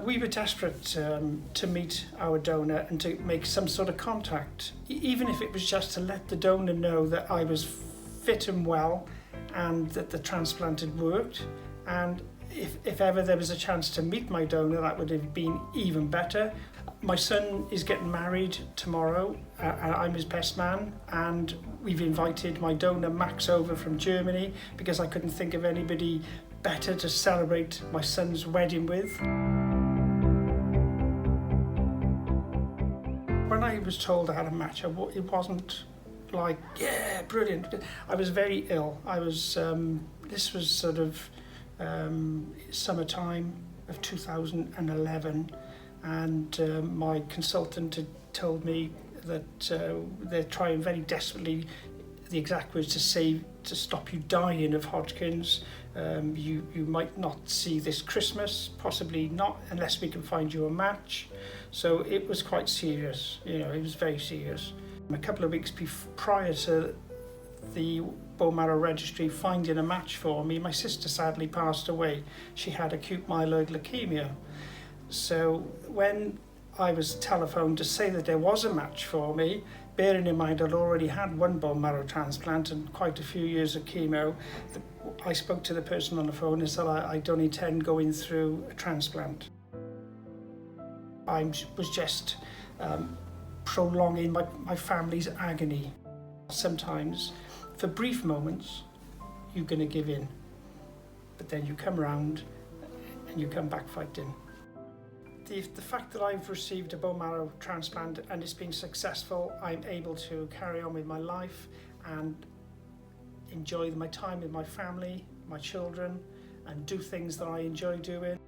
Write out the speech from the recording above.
We were desperate to meet our donor and to make some sort of contact, even if it was just to let the donor know that I was fit and well and that the transplant had worked. And if ever there was a chance to meet my donor, that would have been even better. My son is getting married tomorrow, and I'm his best man, and we've invited my donor Max over from Germany because I couldn't think of anybody better to celebrate my son's wedding with. When I was told I had a match, it wasn't like, yeah, brilliant. I was very ill. This was sort of summertime of 2011, and my consultant had told me that they're trying very desperately, the exact words, to stop you dying of Hodgkin's. You might not see this Christmas, possibly not, unless we can find you a match. So it was quite serious, it was very serious. A couple of weeks prior to the bone marrow registry finding a match for me, my sister sadly passed away. She had acute myeloid leukemia. So when I was telephoned to say that there was a match for me, bearing in mind I'd already had one bone marrow transplant and quite a few years of chemo, I spoke to the person on the phone and said I don't intend going through a transplant. I was just prolonging my family's agony. Sometimes, for brief moments, you're going to give in, but then you come around and you come back fighting. The fact that I've received a bone marrow transplant and it's been successful, I'm able to carry on with my life and enjoy my time with my family, my children, and do things that I enjoy doing.